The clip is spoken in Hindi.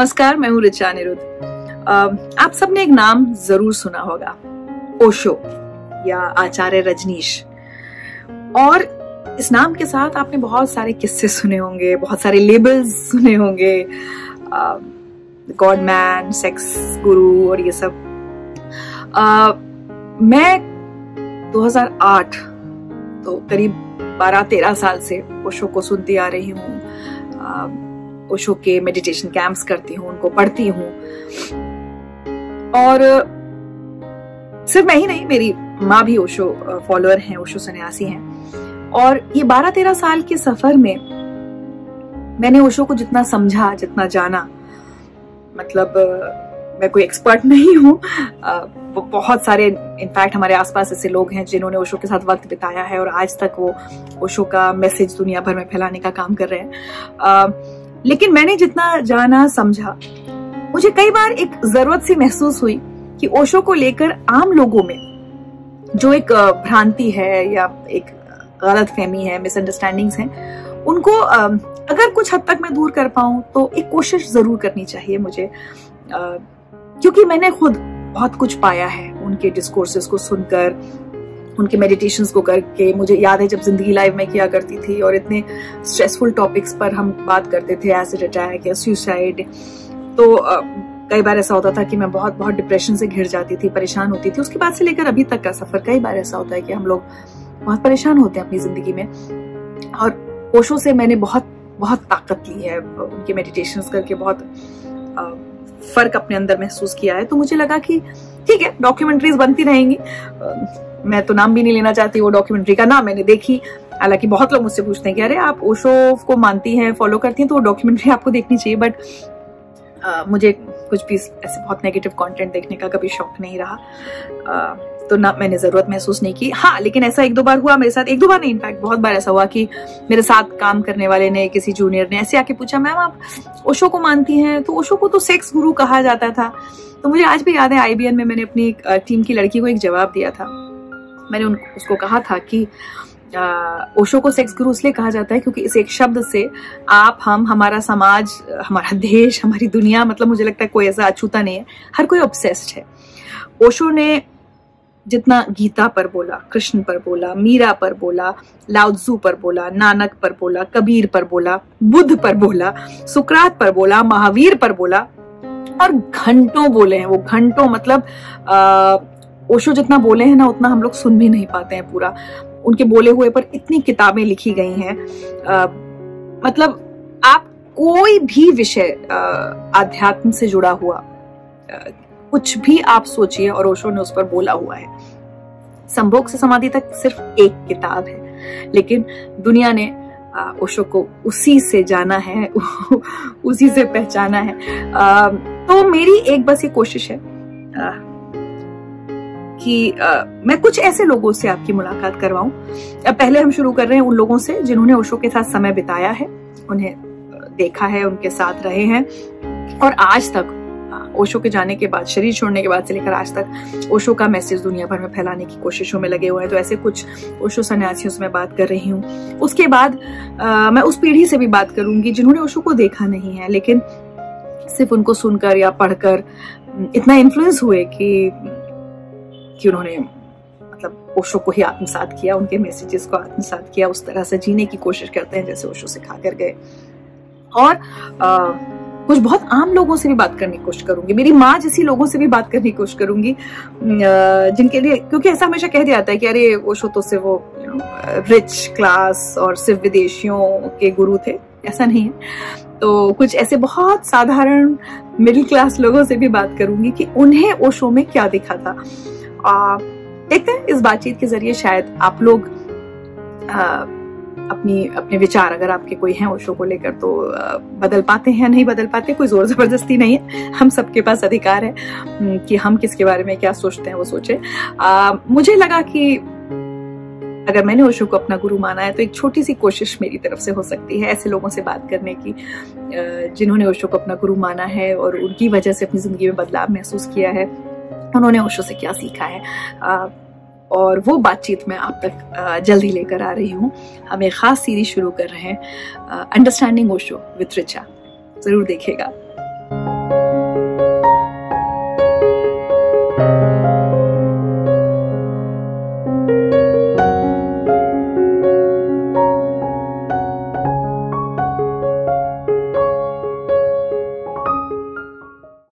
नमस्कार, मैं हूँ ऋचा अनिरुद्ध। आप सबने एक नाम जरूर सुना होगा, ओशो या आचार्य रजनीश। और इस नाम के साथ आपने बहुत सारे किस्से सुने होंगे, बहुत सारे लेबल्स सुने होंगे, गॉड मैन, सेक्स गुरु और ये सब। मैं 2008 तो करीब 12-13 साल से ओशो को सुनती आ रही हूँ। ओशो के मेडिटेशन कैंप्स करती हूँ, उनको पढ़ती हूँ। और सिर्फ मैं ही नहीं, मेरी माँ भी ओशो फॉलोअर हैं, ओशो सन्यासी हैं। और ये 12-13 साल के सफर में मैंने ओशो को जितना समझा, जितना जाना, मतलब मैं कोई एक्सपर्ट नहीं हूँ। बहुत सारे इनफैक्ट हमारे आसपास ऐसे लोग हैं जिन्होंने ओशो के साथ वक्त बिताया है और आज तक वो ओशो का मैसेज दुनिया भर में फैलाने का काम कर रहे हैं। लेकिन मैंने जितना जाना, समझा, मुझे कई बार एक जरूरत सी महसूस हुई कि ओशो को लेकर आम लोगों में जो एक भ्रांति है या एक गलतफहमी है, मिसअंडरस्टैंडिंग्स हैं, उनको अगर कुछ हद तक मैं दूर कर पाऊं तो एक कोशिश जरूर करनी चाहिए मुझे। क्योंकि मैंने खुद बहुत कुछ पाया है उनके डिस्कोर्सेस को सुनकर, उनके मेडिटेशंस को करके। मुझे याद है जब जिंदगी लाइव में किया करती थी और इतने स्ट्रेसफुल टॉपिक्स पर हम बात करते थे, एसिड अटैक या सुसाइड, तो कई बार ऐसा होता था कि मैं बहुत बहुत डिप्रेशन से घिर जाती थी, परेशान होती थी। उसके बाद से लेकर अभी तक का सफर, कई बार ऐसा होता है कि हम लोग बहुत परेशान होते हैं अपनी जिंदगी में। और ओशो से मैंने बहुत बहुत ताकत ली है, उनके मेडिटेशंस करके बहुत फर्क अपने अंदर महसूस किया है। तो मुझे लगा कि ठीक है, डॉक्यूमेंट्रीज बनती रहेंगी। मैं तो नाम भी नहीं लेना चाहती वो डॉक्यूमेंट्री का नाम, मैंने देखी। हालांकि बहुत लोग मुझसे पूछते हैं कि अरे आप ओशो को मानती हैं, फॉलो करती हैं, तो वो डॉक्यूमेंट्री आपको देखनी चाहिए। बट मुझे कुछ भी ऐसे बहुत नेगेटिव कंटेंट देखने का कभी शौक नहीं रहा, तो ना मैंने जरूरत महसूस नहीं की। हाँ, लेकिन ऐसा एक दो बार हुआ मेरे साथ, एक दो बार नहीं, इनफैक्ट बहुत बार ऐसा हुआ कि मेरे साथ काम करने वाले ने, किसी जूनियर ने ऐसे आके पूछा, मैम आप ओशो को मानती हैं? तो ओशो को तो सेक्स गुरु कहा जाता था। तो मुझे आज भी याद है, IBN में मैंने अपनी टीम की लड़की को एक जवाब दिया था। मैंने उसको कहा था कि ओशो को सेक्स गुरु इसलिए कहा जाता है क्योंकि इस एक शब्द से आप, हम, हमारा समाज, हमारा देश, हमारी दुनिया, मतलब मुझे लगता है कोई ऐसा अछूता नहीं है, हर कोई ऑब्सेस्ड है। ओशो ने जितना गीता पर बोला, कृष्ण पर बोला, मीरा पर बोला, लाओत्जू पर बोला, नानक पर बोला, कबीर पर बोला, बुद्ध पर बोला, सुकरात पर बोला, महावीर पर बोला, और घंटों बोले हैं वो। घंटों मतलब ओशो जितना बोले हैं ना, उतना हम लोग सुन भी नहीं पाते हैं पूरा। उनके बोले हुए पर इतनी किताबें लिखी गई हैं। मतलब आप कोई भी विषय आध्यात्म से जुड़ा हुआ कुछ भी आप सोचिए और ओशो ने उस पर बोला हुआ है। संभोग से समाधि तक सिर्फ एक किताब है, लेकिन दुनिया ने ओशो को उसी से जाना है, उसी से पहचाना है। तो मेरी एक बस ये कोशिश है कि मैं कुछ ऐसे लोगों से आपकी मुलाकात करवाऊं। पहले हम शुरू कर रहे हैं उन लोगों से जिन्होंने ओशो के साथ समय बिताया है, उन्हें देखा है, उनके साथ रहे हैं और आज तक ओशो के जाने के बाद, शरीर छोड़ने के बाद से लेकर आज तक ओशो का मैसेज दुनिया भर में फैलाने की कोशिशों में लगे हुए हैं। तो ऐसे कुछ ओशो सन्यासियों से मैं बात कर रही हूँ। उसके बाद मैं उस पीढ़ी से भी बात करूंगी जिन्होंने ओशो को देखा नहीं है, लेकिन सिर्फ उनको सुनकर या पढ़कर इतना इन्फ्लुएंस हुए कि उन्होंने मतलब ओशो को ही आत्मसात किया, उनके मैसेजेस को आत्मसात किया, उस तरह से जीने की कोशिश करते हैं जैसे ओशो सिखा कर गए। और कुछ बहुत आम लोगों से भी बात करने की कोशिश करूंगी, मेरी माँ जैसी लोगों से भी बात करने की कोशिश करूंगी, जिनके लिए, क्योंकि ऐसा हमेशा कह दिया जाता है कि अरे ओशो तो सिर्फ वो रिच क्लास और सिर्फ विदेशियों के गुरु थे। ऐसा नहीं है। तो कुछ ऐसे बहुत साधारण मिडिल क्लास लोगों से भी बात करूंगी कि उन्हें ओशो में क्या दिखा था। देखते हैं इस बातचीत के जरिए शायद आप लोग अपने विचार, अगर आपके कोई हैं ओशो को लेकर, तो बदल पाते हैं, नहीं बदल पाते। कोई जोर जबरदस्ती नहीं है, हम सबके पास अधिकार है कि हम किसके बारे में क्या सोचते हैं वो सोचे। मुझे लगा कि अगर मैंने ओशो को अपना गुरु माना है तो एक छोटी सी कोशिश मेरी तरफ से हो सकती है ऐसे लोगों से बात करने की जिन्होंने ओशो को अपना गुरु माना है और उनकी वजह से अपनी जिंदगी में बदलाव महसूस किया है, उन्होंने ओशो से क्या सीखा है। और वो बातचीत मैं आप तक जल्दी लेकर आ रही हूँ। हम एक खास सीरीज शुरू कर रहे हैं, अंडरस्टैंडिंग ओशो विथ ऋचा। जरूर देखिएगा।